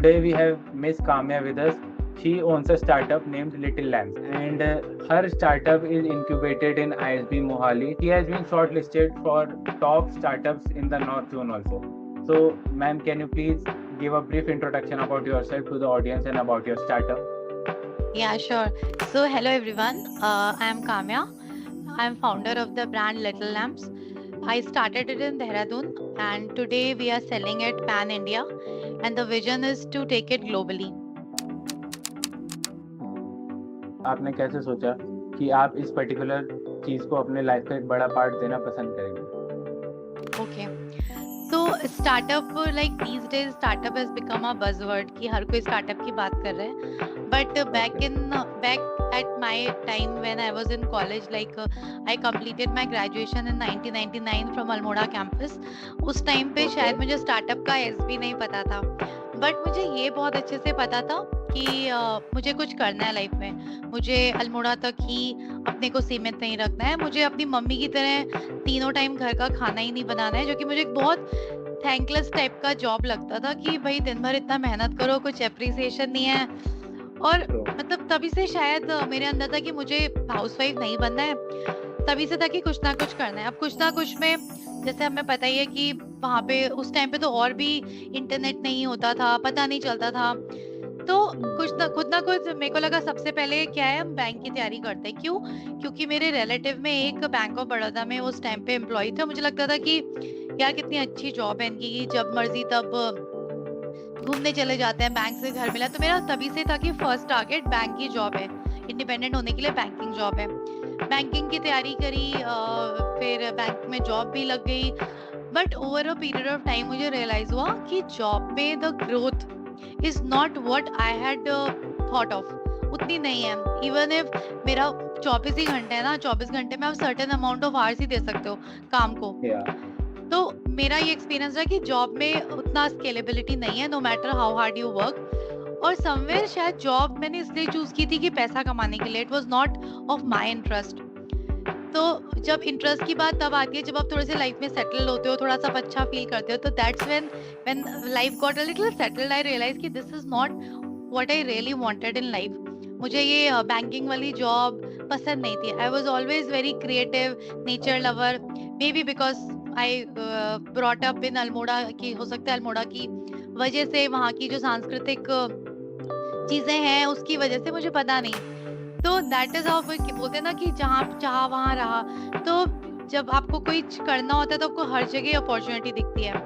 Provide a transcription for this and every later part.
Today we have Miss Kamya with us. She owns a startup named Little Lambs, and her startup is incubated in ISB Mohali. She has been shortlisted for top startups in the North Zone also. So, ma'am, can you please give a brief introduction about yourself to the audience and about your startup? Yeah, sure. So, hello everyone. I am Kamya. I am founder of the brand Little Lamps. I started it in Dehradun, and today we are selling it pan India, and the vision is to take it globally. आपने कैसे सोचा कि आप इस particular चीज को अपने life का एक बड़ा पार्ट देना पसंद करेंगे? Okay. So startup like these days startup has become a buzzword कि हर कोई startup की बात कर रहा है. But back at my time when I was in college, like I completed my graduation in 1999 from Almora campus. उस time पे शायद मुझे startup का S भी नहीं पता था. But मुझे ये बहुत अच्छे से पता था कि मुझे कुछ करना है लाइफ में. मुझे अल्मोड़ा तक ही अपने को सीमित नहीं रखना है. मुझे अपनी मम्मी की तरह तीनों टाइम घर का खाना ही नहीं बनाना है, जो कि मुझे एक बहुत थैंकलेस टाइप का जॉब लगता था कि भाई दिन भर इतना मेहनत करो, कुछ एप्रिसिएशन नहीं है. और मतलब तभी से शायद मेरे अंदर था कि मुझे हाउसवाइफ नहीं बनना है. तभी से था कि कुछ ना कुछ करना है. अब कुछ ना कुछ में जैसे हमें पता ही है कि वहाँ पे उस टाइम पे तो और भी इंटरनेट नहीं होता था, पता नहीं चलता था. तो खुद ना कुछ मेरे को लगा सबसे पहले क्या है, हम बैंक की तैयारी करते हैं. क्यों? क्योंकि मेरे रिलेटिव में एक बैंक ऑफ बड़ौदा में उस टाइम पे एम्प्लॉय थे. मुझे लगता था कि यार कितनी अच्छी जॉब है इनकी, कि जब मर्जी तब घूमने चले जाते हैं, बैंक से घर मिला. तो मेरा तभी से था कि फर्स्ट टारगेट बैंक की जॉब है, इंडिपेंडेंट होने के लिए बैंकिंग जॉब है. बैंकिंग की तैयारी करी, फिर बैंक में जॉब भी लग गई. But over a period of time मुझे रियलाइज हुआ कि जॉब में the growth is not what I had thought of. उतनी नहीं है. इवन इफ मेरा 24 ही घंटे है ना, 24 घंटे में आप सर्टेन अमाउंट ऑफ आवर्स ही दे सकते हो काम को. तो मेरा ये एक्सपीरियंस रहा कि जॉब में उतना स्केलेबिलिटी नहीं है, no matter how hard you work. और समवेयर शायद जॉब मैंने इसलिए चूज की थी कि पैसा कमाने के लिए. It was not of my interest. तो जब इंटरेस्ट की बात तब आती है जब आप थोड़े से लाइफ में सेटल होते हो, थोड़ा सा अच्छा फील करते हो. तो that's when life got a little settled, I realize कि this is not what I really wanted in life. मुझे ये बैंकिंग वाली जॉब पसंद नहीं थी. I was always very creative, nature lover. Maybe because I brought up in Almora, की हो सकता है अल्मोड़ा की वजह से, वहाँ की जो सांस्कृतिक चीजें हैं उसकी वजह से, मुझे पता नहीं. तो दैट इज हाउ बोलते हैं ना कि जहाँ चाह वहाँ रहा. तो जब आपको कोई करना होता है तो आपको हर जगह अपॉर्चुनिटी दिखती है.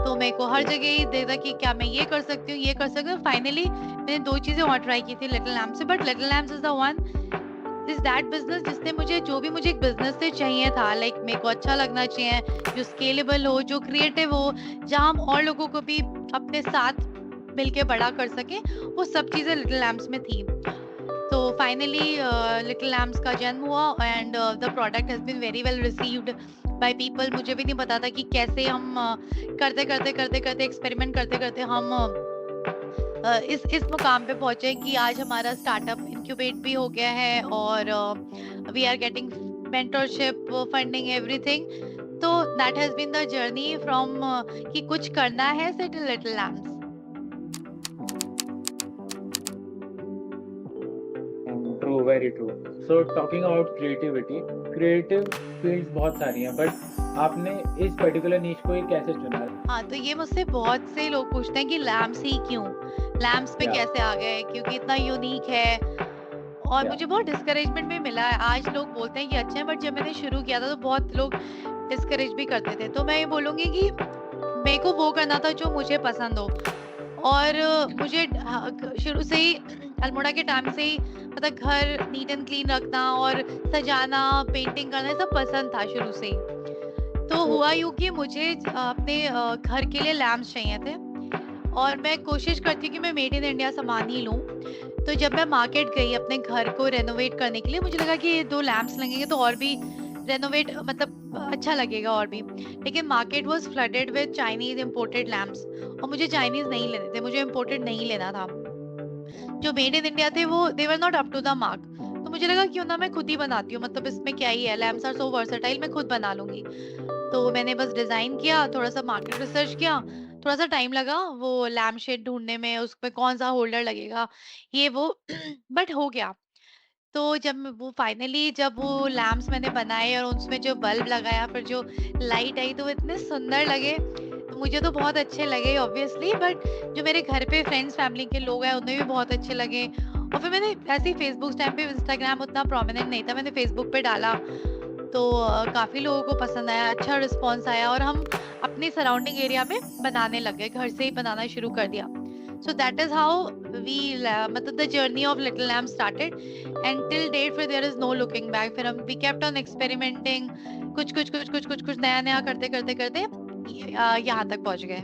तो मेरे को हर जगह ही देखा कि क्या मैं ये कर सकती हूँ, ये कर सकती हूँ. फाइनली मैंने 2 चीजें और ट्राई की थी लिटिल लैम्प से. But little lamps is the one, is that business जिसने मुझे जो भी मुझे एक बिजनेस से चाहिए था, लाइक मेरे को अच्छा लगना चाहिए, जो स्केलेबल हो, जो क्रिएटिव हो, जहाँ हम और लोगों को भी अपने साथ मिलके बड़ा कर सके, वो सब चीजें लिटिल लैम्प्स में थी. तो फाइनली लिटिल लैम्प्स का जन्म हुआ and the product has been very well received by people. मुझे भी नहीं पता था कि कैसे हम करते एक्सपेरिमेंट करते करते हम इस मुकाम पे पहुंचे कि आज हमारा स्टार्टअप इंक्यूबेट भी हो गया है और we are getting mentorship, funding, everything. तो that has been the journey from कि कुछ करना है से to little lamps. True, very true. So talking about creativity, creative fields बहुत सारी हैं, बट आपने इस पर्टिकुलर नीश को कैसे चुना? हाँ, तो ये मुझसे बहुत से लोग पूछते हैं कि लैम्प्स ही क्यों, लैम्प्स पे कैसे आ गए, क्योंकि इतना यूनिक है. और मुझे बहुत डिस्करेजमेंट भी मिला है. आज लोग बोलते हैं कि अच्छा है, बट जब मैंने शुरू किया था तो बहुत लोग डिस्करेज भी करते थे. तो मैं ये बोलूंगी कि मेरे को वो करना था जो मुझे पसंद हो. और मुझे शुरू से ही अल्मोड़ा के टाइम से ही मतलब घर नीट एंड क्लीन रखना और सजाना, पेंटिंग करना, सब पसंद था शुरू से ही. तो हुआ यूं कि मुझे अपने घर के लिए लैम्प्स चाहिए थे और मैं कोशिश करती हूँ कि मैं मेड इन इंडिया सामान ही लूँ. तो जब मैं मार्केट गई अपने घर को रेनोवेट करने के लिए, मुझे लगा कि ये 2 लैम्प्स लगेंगे तो और भी रेनोवेट मतलब अच्छा लगेगा और भी. लेकिन market was flooded with Chinese imported lamps और मुझे चाइनीज नहीं लेने थे, मुझे इंपोर्टेड नहीं लेना था. जो मेड इन इंडिया थे वो they were not up to the mark. तो मुझे लगा क्यों ना मैं खुद ही बनाती हूँ, मतलब इसमें क्या ही है, लैम्प्स आर सो वर्सेटाइल, मैं खुद बना लूंगी. तो मैंने बस डिजाइन किया, थोड़ा सा मार्केट रिसर्च किया, थोड़ा सा टाइम लगा वो लैम्प शेड ढूंढने में, उसमें कौन सा होल्डर लगेगा, ये वो बट हो गया। तो जब वो लैंप्स मैंने बनाए और उसमें जो बल्ब लगाया, फिर जो लाइट आई, तो वो इतने सुंदर लगे। तो मुझे तो बहुत अच्छे लगे ऑब्वियसली, बट जो मेरे घर पे फ्रेंड्स फैमिली के लोग हैं उन्हें भी बहुत अच्छे लगे। और फिर मैंने ऐसे ही फेसबुक टाइम पे, इंस्टाग्राम उतना प्रोमिनेंट नहीं था, मैंने फेसबुक पे डाला। तो काफ़ी लोगों को पसंद आया, अच्छा रिस्पॉन्स आया और हम अपनी सराउंडिंग एरिया में बनाने लग गए, घर से ही बनाना शुरू कर दिया। सो दैट इज़ हाउ मतलब the journey of little lamp started, and till date फिर there is no looking back. फिर हम वी केप्ट ऑन एक्सपेरिमेंटिंग, कुछ नया-नया करते यहाँ तक पहुँच गए।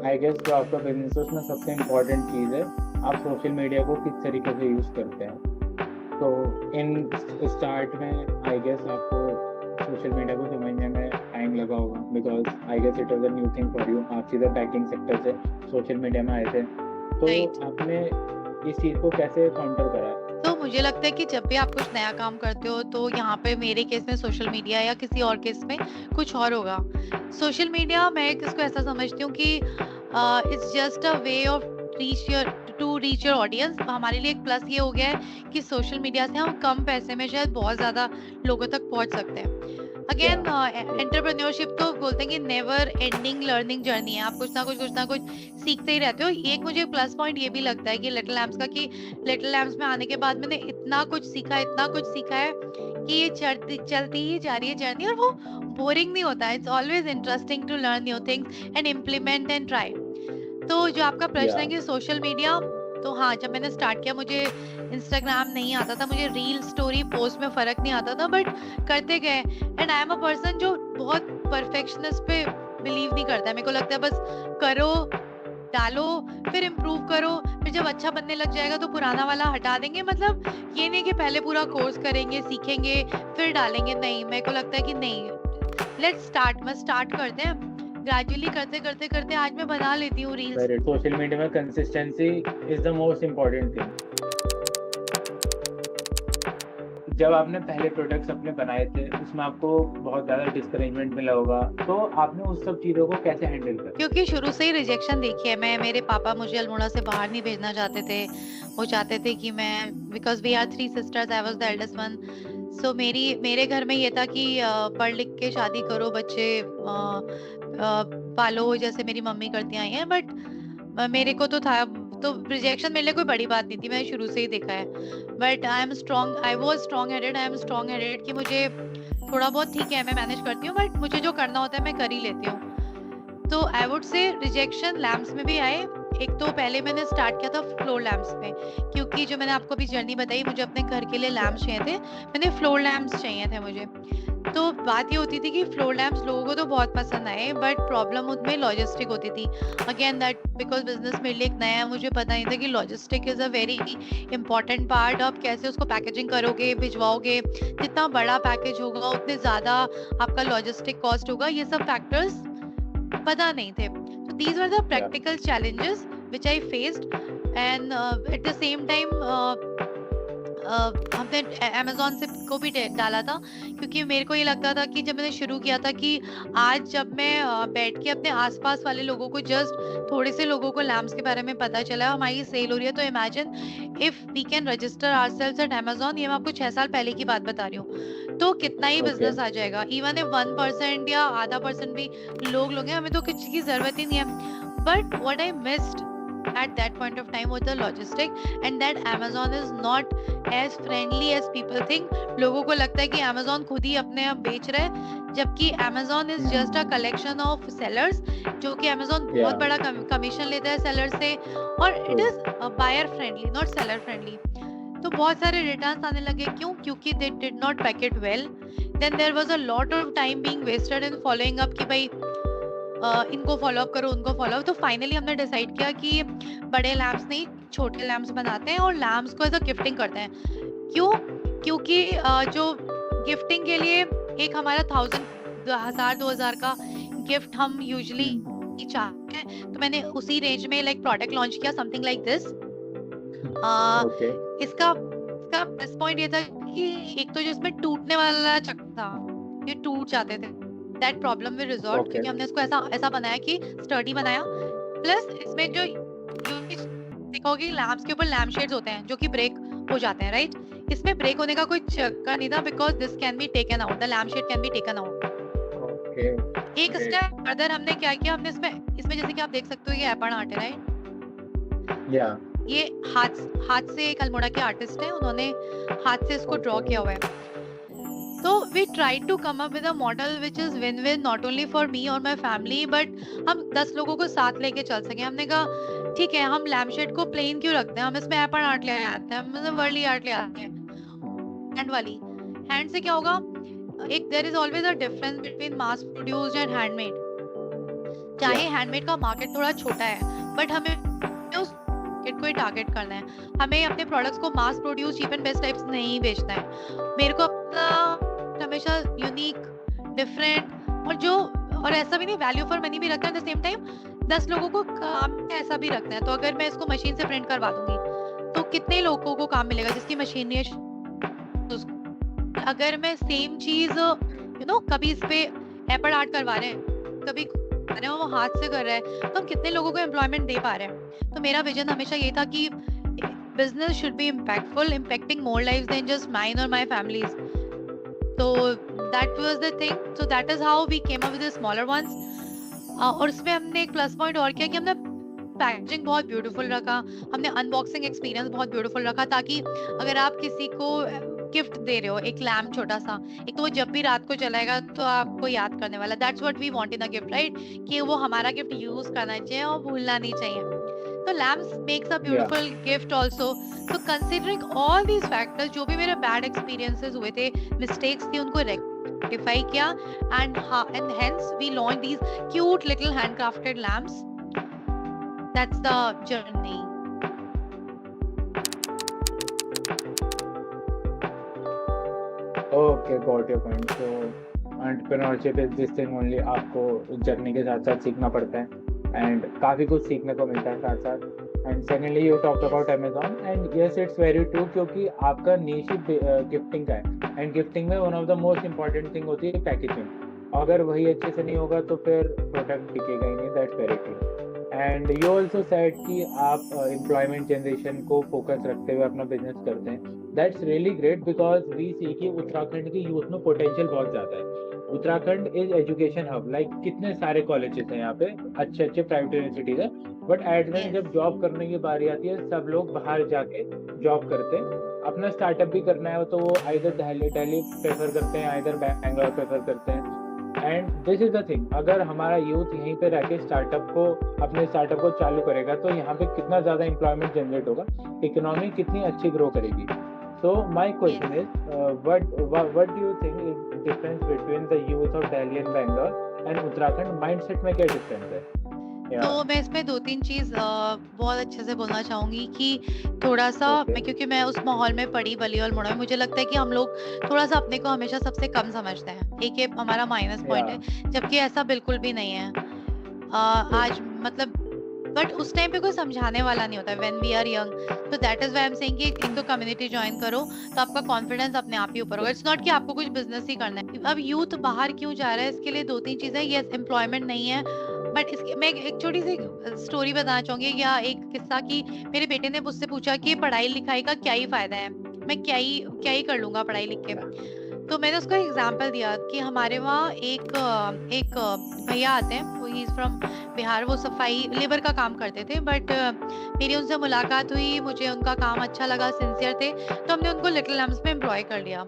आई गेस जो आपका बिजनेस है उसमें सबसे इम्पोर्टेंट चीज़ है आप सोशल मीडिया को किस तरीके से यूज़ करते हैं। तो इन स्टार्ट में आई गेस आपको सोशल मीडिया को समझने में टाइम लगा होगा, because I guess it was a new thing for you. आप सीधे पैकिंग सेक्टर से सोशल मीडिया में आए थे, तो राइट। आपने इस चीज़ को कैसे काउंटर करा? तो मुझे लगता है कि जब भी आप कुछ नया काम करते हो, तो यहाँ पे मेरे केस में सोशल मीडिया या किसी और केस में कुछ और होगा। सोशल मीडिया मैं इसको ऐसा समझती हूँ कि it's just a way of reach your audience. हमारे लिए एक प्लस ये हो गया है कि सोशल मीडिया से हम कम पैसे में शायद बहुत ज़्यादा लोगों तक पहुँच सकते हैं। अगेन एंटरप्रेन्योरशिप तो बोलते हैं कि नेवर एंडिंग लर्निंग जर्नी है। आप कुछ ना कुछ सीखते ही रहते हो। एक मुझे प्लस पॉइंट ये भी लगता है कि लिटिल लैम्प्स का, कि लिटिल लैम्प्स में आने के बाद मैंने इतना कुछ सीखा है कि ये चलती ही जा रही है जर्नी, और वो बोरिंग नहीं होता है। It's always interesting to learn new things and implement and try. तो जो आपका प्रश्न या है कि सोशल मीडिया, तो हाँ, जब मैंने स्टार्ट किया मुझे इंस्टाग्राम नहीं आता था, मुझे रील स्टोरी पोस्ट में फ़र्क नहीं आता था, बट करते गए। And I am a person जो बहुत परफेक्शनिस्ट पे बिलीव नहीं करता है। मेरे को लगता है बस करो, डालो, फिर इम्प्रूव करो, फिर जब अच्छा बनने लग जाएगा तो पुराना वाला हटा देंगे। मतलब ये नहीं कि पहले पूरा कोर्स करेंगे, सीखेंगे, फिर डालेंगे। नहीं, मेरे को लगता है कि नहीं, लेट्स स्टार्ट, बस स्टार्ट करते हैं। ग्रेजुअली करते आज मैं बना लेती हूँ रील्स। सोशल मीडिया में consistency is the most important thing. जब आपने पहले प्रोडक्ट्स अपने बनाए थे उसमें आपको बहुत ज़्यादा डिस्करेजमेंट मिला होगा, तो आपने उस सब चीज़ों को कैसे हैंडल किया? क्योंकि शुरू से ही रिजेक्शन देखी है। मेरे पापा मुझे अल्मोड़ा से बाहर नहीं भेजना चाहते थे। वो चाहते थे कि मैं, because we are 3 sisters, I was the eldest one. सो मेरे घर में ये था कि पढ़ लिख के शादी करो, बच्चे पालो, जैसे मेरी मम्मी करती आई हैं। बट मेरे को तो था, तो रिजेक्शन मेरे लिए कोई बड़ी बात नहीं थी, मैंने शुरू से ही देखा है। But I was strong headed, I am strong headed कि मुझे थोड़ा बहुत ठीक है, मैं मैनेज करती हूँ, बट मुझे जो करना होता है मैं कर ही लेती हूँ। तो आई वुड से रिजेक्शन लैम्प्स में भी आए। एक तो पहले मैंने स्टार्ट किया था फ्लोर लैम्प्स में, क्योंकि जो मैंने आपको अभी जर्नी बताई, मुझे अपने घर के लिए लैम्प्स चाहिए थे, मैंने फ्लोर लैम्प्स चाहिए थे मुझे। तो बात ये होती थी कि फ्लोर लैम्प्स लोगों को तो बहुत पसंद आए, बट प्रॉब्लम उसमें लॉजिस्टिक होती थी। अगेन दैट बिकॉज बिजनेस मेरे लिए एक नया है, मुझे पता नहीं था कि logistic is a very important part. आप कैसे उसको पैकेजिंग करोगे, भिजवाओगे, जितना बड़ा पैकेज होगा उतने ज़्यादा आपका लॉजिस्टिक कॉस्ट होगा, ये सब फैक्टर्स पता नहीं थे। So these were the या practical challenges which I faced, and at the same time हमने अमेज़न से को भी डाला था, क्योंकि मेरे को ये लगता था कि जब मैंने शुरू किया था कि आज जब मैं बैठ के अपने आसपास वाले लोगों को, जस्ट थोड़े से लोगों को लैम्प्स के बारे में पता चला, हमारी सेल हो रही है, तो imagine if we can register ourselves at Amazon. ये मैं आपको 6 साल पहले की बात बता रही हूँ, तो कितना ही ओके बिजनेस आ जाएगा। इवन इफ 1% या आधा परसेंट भी लोग हैं, हमें तो किसी की जरूरत ही नहीं है। But what I missed at that point of time was the logistic, and that Amazon is not as friendly as people think. लोगों को लगता है कि Amazon खुद ही अपने आप बेच रहा है, जबकि Amazon is just a collection of sellers, जो कि Amazon या बहुत बड़ा कमीशन लेता है सेलर से, और it is buyer friendly not seller friendly। तो बहुत सारे रिटर्न्स आने लगे। क्यों? क्योंकि they did not pack it well। Then there was a lot of time being wasted in following up कि भाई इनको फॉलो अप करो, उनको फॉलो अप। तो फाइनली हमने डिसाइड किया कि बड़े लैम्प्स नहीं, छोटे लैम्प्स बनाते हैं और लैम्प्स को एज अ गिफ्टिंग करते हैं। क्यों? क्योंकि जो गिफ्टिंग के लिए एक हमारा 1000 का गिफ्ट हम यूजुअली चाहते हैं, तो मैंने उसी रेंज में लाइक प्रोडक्ट लॉन्च किया, समथिंग लाइक दिस। ओके इसका इसका प्लस पॉइंट ये था कि एक तो जो इसमें टूटने वाला चक था, ये टूट जाते थे। That problem will resolve, okay क्योंकि हमने इसको ऐसा ऐसा बनाया कि स्टर्डी बनाया। प्लस इसमें जो देखा होगी लैम्प्स के ऊपर लैम्प शेड्स होते हैं जो कि ब्रेक हो जाते हैं, राइट? इसमें ब्रेक होने का कोई चक्कर नहीं था, because this can be taken out, the lamp shade can be taken out. Okay एक ग्रेट स्टेप फर्दर हमने क्या किया, हमने इसमें जैसे कि आप देख सकते हो ये एपन आर्ट है, राइट? या ये हाथ से एक अल्मोड़ा के आर्टिस्ट है, उन्होंने हाथ से इसको ड्रॉ किया हुआ है। तो we try to come up with a model which is win win not only for me और माय फैमिली, बट हम 10 लोगों को साथ लेके चल सके। हमने कहा ठीक है, हम लैम्प शेड को प्लेन क्यों रखते हैं, हम इसमें एपन आर्ट ले आते हैं, मतलब वर्ली आर्ट ले आते हैं, हैंड वाली। हैंड से क्या होगा, एक there is always a difference between mass produced and handmade. चाहे हैंडमेड का मार्केट थोड़ा छोटा है, बट हमें उस मार्केट को ही टारगेट करना है। हमें अपने प्रोडक्ट्स को mass produce cheap and best types नहीं बेचना है। मेरे को अपना हमेशा यूनिक, डिफरेंट और ऐसा भी नहीं, वैल्यू फॉर मनी भी रखना है, एट द सेम टाइम 10 लोगों को काम में ऐसा भी रखना है। तो अगर मैं इसको मशीन से प्रिंट करवा दूंगी तो कितने लोगों को काम मिलेगा जिसकी मशीन है। अगर मैं सेम चीज कभी इस पे एपल आर्ट करवा रहे हैं, कभी वो हाथ से कर रहा है, तो हम कितने लोगों को एम्प्लॉयमेंट दे पा रहे हैं। तो मेरा विजन हमेशा ये था कि business should be impactful, impacting more lives than just mine और माय फैमिलीज। तो that was the thing, so that is how we came up with the smaller ones. और इसमें हमने एक प्लस पॉइंट और किया कि हमने पैकेजिंग बहुत ब्यूटीफुल रखा, हमने अनबॉक्सिंग एक्सपीरियंस बहुत ब्यूटीफुल रखा, ताकि अगर आप किसी को गिफ्ट दे रहे हो एक लैम्प छोटा सा, एक तो वो जब भी रात को जलाएगा तो आपको याद करने वाला, that's what we want in a gift, right? कि वो हमारा गिफ्ट यूज करना चाहिए और भूलना नहीं चाहिए। तो लैम्प्स मेक्स अ या beautiful gift also. So considering all these factors, जो भी मेरे बैड एक्सपीरियंसेस हुए थे, मिस्टेक्स थी, उनको रेक्टिफाई किया, and hence we launch these cute little handcrafted lamps. That's the journey. Okay got your point. So entrepreneurship is this thing only, आपको journey के साथ साथ सीखना पड़ता है एंड काफ़ी कुछ सीखने को मिलता है साथ साथ। And secondly you talk about Amazon, and yes it's very true, क्योंकि आपका नीश गिफ्टिंग का है, एंड गिफ्टिंग में one of the most important thing होती है पैकेजिंग। अगर वही अच्छे से नहीं होगा तो फिर प्रोडक्ट बिकेगा ही नहीं, that's very true. And you also said कि आप एम्प्लॉयमेंट जनरेशन को फोकस रखते हुए अपना बिजनेस करते हैं, that's really great, because we see कि उत्तराखंड की यूथ में पोटेंशियल बहुत ज़्यादा है। Uttarakhand is education hub, like कितने सारे कॉलेजेस हैं यहाँ पे, अच्छे अच्छे प्राइवेट यूनिवर्सिटीज हैं, बट एट द जब जॉब करने की बारी आती है सब लोग बाहर जाके जॉब करते हैं। अपना स्टार्टअप भी करना है तो वो आइदर दिल्ली प्रेफर करते हैं, आइदर बैंगलोर प्रेफर करते हैं। And this is the thing, अगर हमारा यूथ यहीं पे रह के अपने स्टार्टअप को चालू करेगा तो यहाँ पे कितना ज़्यादा एम्प्लॉयमेंट जनरेट होगा, इकोनॉमी कितनी अच्छी ग्रो करेगी। So my question is what do you think is difference between the youth of Delhi and Bangalore and Uttarakhand mindset में क्या डिफरेंस है? तो मैं इसमें 2-3 चीज बहुत अच्छे से बोलना चाहूंगी कि थोड़ा सा क्योंकि मैं उस माहौल में पड़ी बली और मुड़ा, मुझे लगता है कि हम लोग थोड़ा सा अपने को हमेशा सबसे कम समझते हैं, एक ये हमारा माइनस पॉइंट है, जबकि ऐसा बिल्कुल भी नहीं है। आज मतलब बट उस टाइम पे कोई समझाने वाला नहीं होता व्हेन वी आर यंग। तो that is why I am saying कि एक तो कम्युनिटी ज्वाइन करो तो आपका कॉन्फिडेंस अपने आप ही ऊपर होगा। इट्स नॉट कि आपको कुछ बिजनेस ही करना है। अब यूथ बाहर क्यों जा रहा है, इसके लिए 2-3 चीजें, यस एम्प्लॉयमेंट नहीं है, बट इसके मैं एक छोटी सी स्टोरी बताना चाहूंगी, या एक किस्सा कि मेरे बेटे ने मुझसे पूछा कि पढ़ाई लिखाई का क्या ही फायदा है, मैं क्या ही कर लूंगा पढ़ाई लिख के। तो मैंने उसको एग्जाम्पल दिया कि हमारे वहाँ एक भैया आते हैं, वो ही फ्रॉम बिहार, वो सफाई लेबर का काम करते थे, बट मेरी उनसे मुलाकात हुई, मुझे उनका काम अच्छा लगा, सिंसियर थे, तो हमने उनको लिटिल लैम्प्स में एम्प्लॉय कर लिया।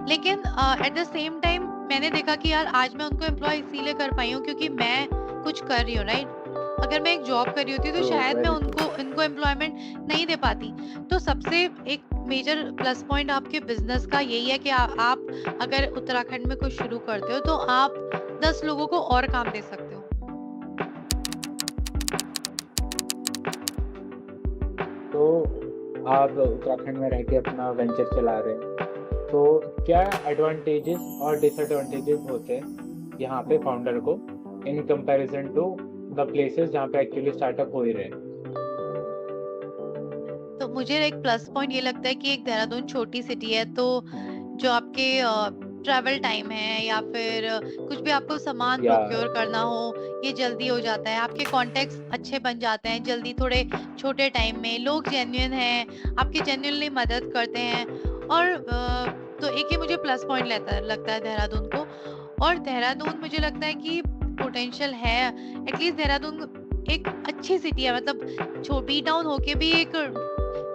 लेकिन एट द सेम टाइम मैंने देखा कि यार आज मैं उनको एम्प्लॉय इसीलिए कर पाई हूँ क्योंकि मैं कुछ कर रही हूँ, राइट? अगर मैं एक जॉब कर रही होती तो शायद मैं इनको एम्प्लॉयमेंट नहीं दे पाती। तो सबसे एक मेजर प्लस पॉइंट आपके बिजनेस का यही है कि आप अगर उत्तराखंड में कुछ शुरू करते हो तो आप 10 लोगों को और काम दे सकते हो। तो आप उत्तराखंड में रह के अपना वेंचर चला रहे हैं, तो क्या एडवांटेजेस और डिसएडवांटेजेस होते हैं यहाँ पे फाउंडर को in comparison to the places जहाँ पे एक्चुअली स्टार्टअप हो ही रहे हैं? तो मुझे एक प्लस पॉइंट ये लगता है कि एक देहरादून छोटी सिटी है, तो जो आपके ट्रैवल टाइम है या फिर कुछ भी आपको सामान या प्रोक्योर करना हो, ये जल्दी हो जाता है। आपके कॉन्टैक्ट्स अच्छे बन जाते हैं जल्दी, थोड़े छोटे टाइम में। लोग जेन्युइन हैं, आपकी जेन्युइनली मदद करते हैं। और तो एक ये मुझे प्लस पॉइंट लगता है देहरादून को। और देहरादून मुझे लगता है कि पोटेंशियल है। एटलीस्ट देहरादून एक अच्छी सिटी है, मतलब बी टाउन होके भी एक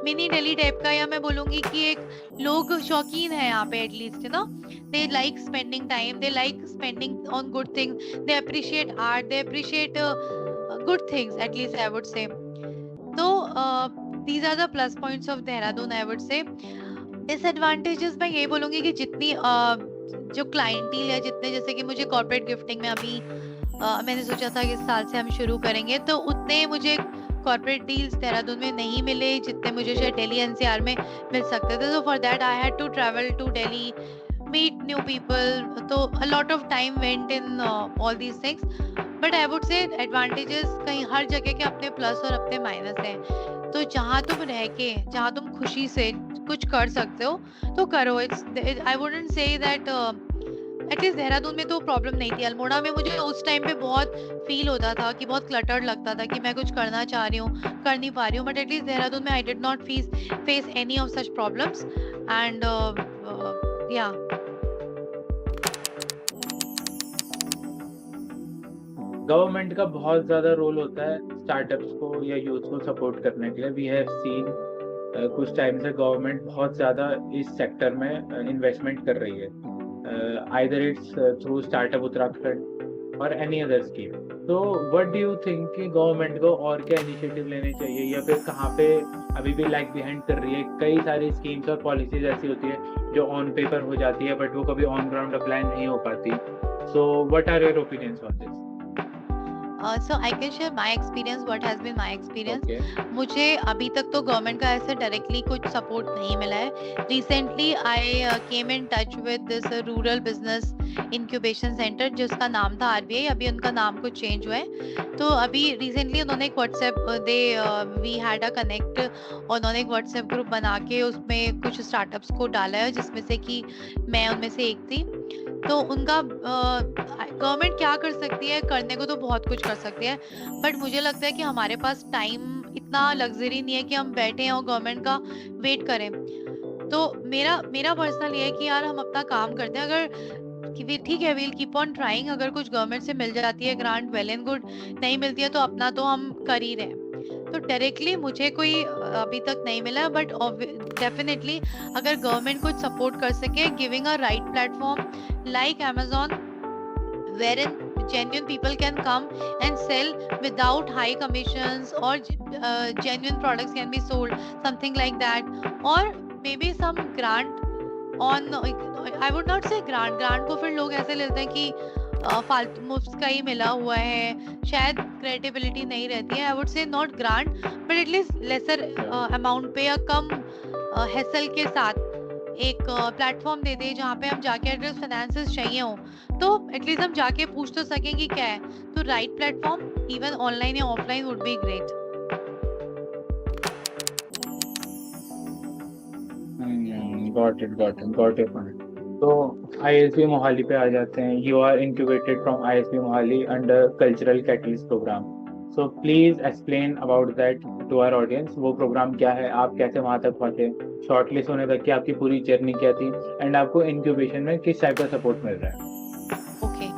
मिनी दिल्ली टाइप का, या मैं बोलूंगी कि एक लोग शौकीन है यहाँ पे at least, you know, they like spending time, they like spending on good things, they appreciate art, they appreciate good things, at least I would say. तो these are the plus points of Dehradun I would say. Disadvantages मैं ये बोलूंगी कि जितनी जो क्लाइंटील है, जितने जैसे कि मुझे कॉर्पोरेट गिफ्टिंग में अभी मैंने सोचा था कि इस साल से हम शुरू करेंगे, तो उतने मुझे कॉर्पोरेट डील्स देहरादून में नहीं मिले जितने मुझे शायद दिल्ली एनसीआर में मिल सकते थे। तो for that I had to travel to Delhi, meet new people, तो a lot of time went in all these things, but I would say advantages कहीं हर जगह के अपने प्लस और अपने माइनस हैं। तो जहाँ तुम रह के, जहाँ तुम खुशी से कुछ कर सकते हो तो करो। It's I wouldn't say that at least Dehradun में तो प्रॉब्लम नहीं थी। अल्मोड़ा में मुझे उस टाइम पे बहुत फील होता था कि बहुत क्लटर्ड लगता था कि मैं कुछ करना चाह रही हूँ, कर नहीं पा रही हूँ, बट एटलीस्ट देहरादून में I did not face any of such problems and या गवर्नमेंट का बहुत ज़्यादा रोल होता है स्टार्टअप्स को या यूथ को सपोर्ट करने के लिए। वी हैव सीन कुछ टाइम से गवर्नमेंट बहुत ज़्यादा इस सेक्टर में इन्वेस्टमेंट कर रही है, either it's through startup Uttarakhand और एनी अदर स्कीम। तो व्हाट डू यू थिंक कि गवर्नमेंट को और क्या इनिशिएटिव लेने चाहिए, या फिर कहाँ पे अभी भी लैग बिहाइंड कर रही है? कई सारी स्कीम्स और पॉलिसीज ऐसी होती है जो ऑन पेपर हो जाती है बट वो कभी ऑन ग्राउंड अप्लाई नहीं हो पाती। So what are your opinions on this? So I can share my experience, what has been my experience. Okay. मुझे अभी तक तो गवर्नमेंट का ऐसे डायरेक्टली कुछ सपोर्ट नहीं मिला है। Recently I came in touch with this rural business incubation centre जिसका नाम था आरबीआई, अभी उनका नाम कुछ चेंज हुआ है। तो अभी रिसेंटली उन्होंने एक WhatsApp we had a connect, और उन्होंने एक व्हाट्सएप ग्रुप बना के उसमें कुछ स्टार्टअप्स को डाला है जिसमें से कि मैं उनमें से एक थी। तो उनका गवर्नमेंट क्या कर सकती है, करने को तो बहुत कुछ कर सकती है, बट मुझे लगता है कि हमारे पास टाइम इतना लग्जरी नहीं है कि हम बैठे हैं और गवर्नमेंट का वेट करें। तो मेरा पर्सनल ये है कि यार हम अपना काम करते हैं, अगर कि ठीक है वील कीप ऑन ट्राइंग, अगर कुछ गवर्नमेंट से मिल जाती है ग्रांट वेल एंड गुड, नहीं मिलती है तो अपना तो हम कर ही रहे हैं। तो डायरेक्टली मुझे कोई अभी तक नहीं मिला, बट डेफिनेटली अगर गवर्नमेंट कुछ सपोर्ट कर सके, giving a right platform like Amazon, wherein genuine people can come and sell without high commissions, or genuine products can be sold, something like that, or maybe some grant on, I would not say grant को फिर लोग ऐसे लेते हैं कि फालतू मुफ्त का ही मिला हुआ है, शायद क्रेडिबिलिटी नहीं रहती है। आई वुड से not grant, but at least lesser amount पे या कम हैसल के साथ एक प्लेटफॉर्म दे दे जहाँ पे हम जाके एटलीस्ट फाइनेंसेस चाहिए हो तो एटलीस्ट हम जाके पूछ तो सकें कि क्या है। तो राइट प्लेटफॉर्म इवन ऑनलाइन या offline would be great. got it point. तो ISB मोहाली पे आ जाते हैं। You are incubated from ISB Mohali under Cultural Catalyst program. So please explain about that to our audience. वो प्रोग्राम क्या है, आप कैसे वहाँ तक पहुँचे, शॉर्टलिस्ट होने तक की आपकी पूरी जर्नी क्या थी, एंड आपको इंक्यूबेशन में किस टाइप का सपोर्ट मिल रहा है? ओके,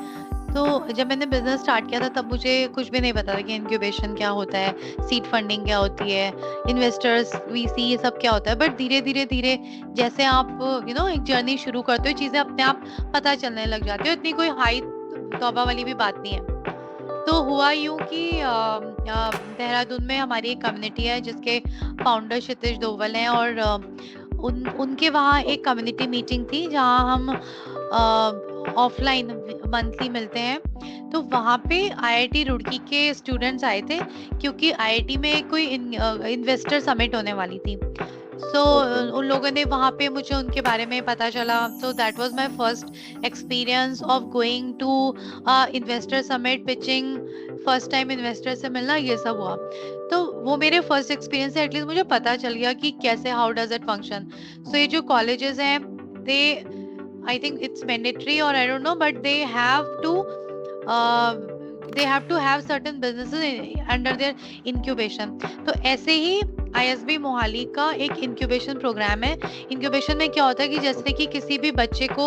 तो जब मैंने बिजनेस स्टार्ट किया था तब मुझे कुछ भी नहीं पता था कि इंक्यूबेशन क्या होता है, सीड फंडिंग क्या होती है, इन्वेस्टर्स, वीसी, ये सब क्या होता है। बट धीरे धीरे जैसे आप एक जर्नी शुरू करते हो, चीजें अपने आप पता चलने लग जाती है। इतनी कोई हाई तौबा वाली भी बात नहीं है। तो हुआ यूं कि देहरादून में हमारी एक कम्युनिटी है जिसके फाउंडर क्षितिज दोवल हैं, और उनके वहाँ एक कम्युनिटी मीटिंग थी जहाँ हम ऑफलाइन मंथली मिलते हैं। तो वहाँ पे IIT रुड़की के स्टूडेंट्स आए थे क्योंकि IIT में कोई इन्वेस्टर समिट होने वाली थी। सो उन लोगों ने वहाँ पे मुझे उनके बारे में पता चला। So that was my first experience of going to investor summit, pitching, first time investor से मिलना, ये सब हुआ। तो वो मेरे फर्स्ट एक्सपीरियंस से एटलीस्ट मुझे पता चल गया कि कैसे, हाउ डज इट फंक्शन। सो ये जो कॉलेजेस हैं, दे I think it's mandatory or I don't know, but they have to have certain businesses under their incubation. तो ऐसे ही ISB मोहाली का एक इंक्यूबेशन प्रोग्राम है. इंक्यूबेशन में क्या होता है कि जैसे कि किसी भी बच्चे को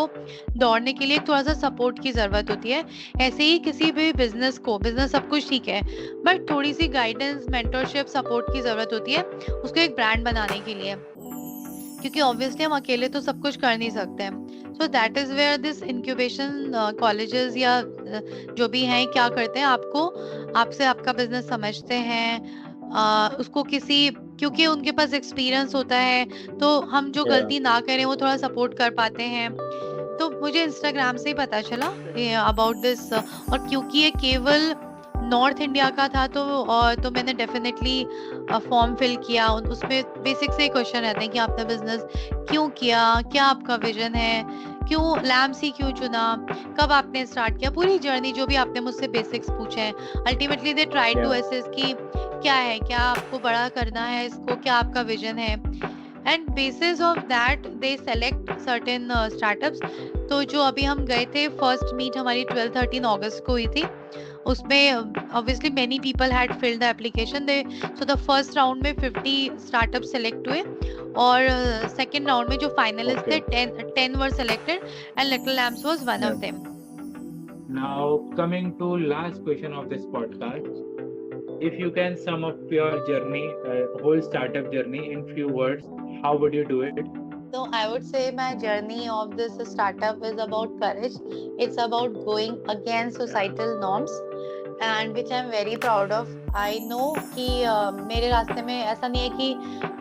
दौड़ने के लिए थोड़ा सा सपोर्ट की ज़रूरत होती है, ऐसे ही किसी भी बिजनेस सब कुछ ठीक है, बट थोड़ी सी गाइडेंस, मेंटरशिप, सपोर्ट की ज़रूरत होती है उसको एक ब्रांड बनाने के लिए, क्योंकि ऑब्वियसली हम अकेले तो सब कुछ कर नहीं सकते हैं. So that is where this incubation colleges या जो भी हैं क्या करते हैं, आपसे आपका बिजनेस समझते हैं, उसको क्योंकि उनके पास एक्सपीरियंस होता है, तो हम जो गलती ना करें वो थोड़ा सपोर्ट कर पाते हैं. तो मुझे इंस्टाग्राम से ही पता चला अबाउट दिस, और क्योंकि ये केवल नॉर्थ इंडिया का था तो मैंने डेफिनेटली फॉर्म फिल किया. उसमें बेसिक से क्वेश्चन रहते हैं कि आपने बिजनेस क्यों किया, क्या आपका विजन है, क्यों लैम्स ही क्यों चुना, कब आपने स्टार्ट किया, पूरी जर्नी जो भी आपने मुझसे बेसिक्स पूछे हैं. Ultimately they try to assess कि क्या है, क्या आपको बड़ा करना है इसको, क्या आपका विजन है, and bases of that they select certain startups. तो जो अभी हम गए थे, फर्स्ट मीट हमारी 12-13 अगस्त को हुई थी. उसमें obviously many people had filled the application. So the first round में 50 स्टार्टअप सेलेक्ट हुए, और सेकेंड राउंड में जो फाइनलिस्ट थे 10 were selected, and little lamps was one of them. Now, coming to last question of this podcast, if you can sum up your journey, whole startup journey in few words, how would you do it? So I would say my journey of this startup is about courage. It's about going against societal norms, and which I'm very proud of. I know कि मेरे रास्ते में ऐसा नहीं है कि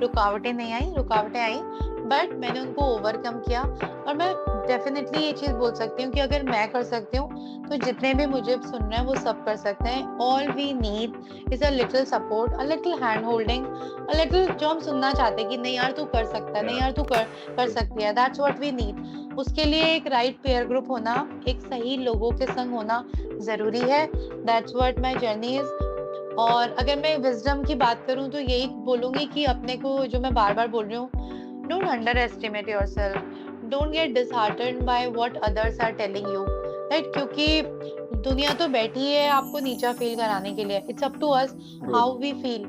रुकावटें आई, but मैंने उनको ओवरकम किया. और मैं डेफिनेटली ये चीज बोल सकती हूँ कि अगर मैं कर सकती हूँ तो जितने भी मुझे सुन रहे हैं वो सब कर सकते हैं. All we need is a little support, a little hand holding, a little जो हम सुनना चाहते हैं कि नहीं यार तू कर सकता है, नहीं यार तू कर सकती है. That's what we need. उसके लिए एक राइट पेयर ग्रुप होना, एक सही लोगों के संग होना जरूरी है. That's what my journey is. और अगर मैं विजडम की बात करूं तो यही बोलूंगी कि अपने को, जो मैं बार बार बोल रही हूँ, don't underestimate yourself, don't get disheartened by what others are telling you, right? क्योंकि दुनिया तो बैठी है आपको नीचा फील कराने के लिए. It's up to us how we feel.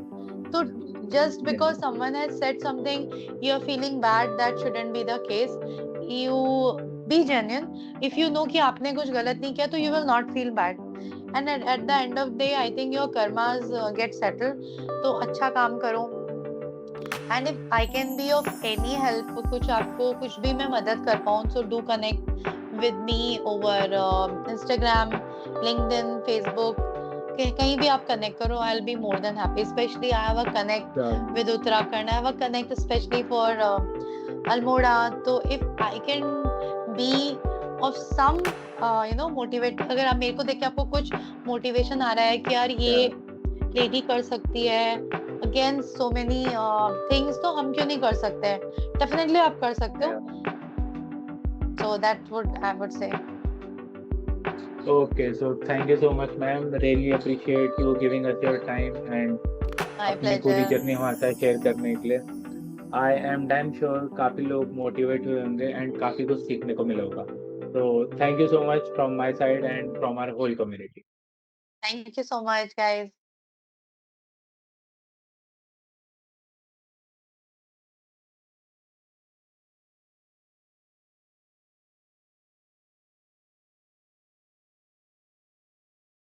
तो just because someone has said something, you're feeling bad, that shouldn't be the case. You be genuine. If you know कि आपने कुछ गलत नहीं किया तो you will not feel bad. And at the end of the day, I think your karmas get settled. तो अच्छा काम करो. And if I can be of any help, कुछ आपको कुछ भी मैं मदद कर पाऊँ, so do connect with me over Instagram, LinkedIn, Facebook. कहीं भी आप कनेक्ट करो, I'll be more than happy. Especially I have a connect with Uttarakhand. I have a connect especially for Almora. तो if I can be of some motivate, अगर आप मेरे को देख के आपको कुछ मोटिवेशन आ रहा है कि यार ये लेडी कर सकती है against so many things, तो हम क्यों नहीं कर सकते हैं? Definitely आप कर सकते हो. So that would I would say. Okay, so thank you so much, ma'am. Really appreciate you giving us your time and My अपनी पूरी pleasure. जर्नी हमारे साथ शेयर करने के लिए. I am damn sure काफी लोग मोटिवेट हुए होंगे and काफी कुछ सीखने को मिला होगा. So thank you so much from my side and from our whole community. Thank you so much, guys.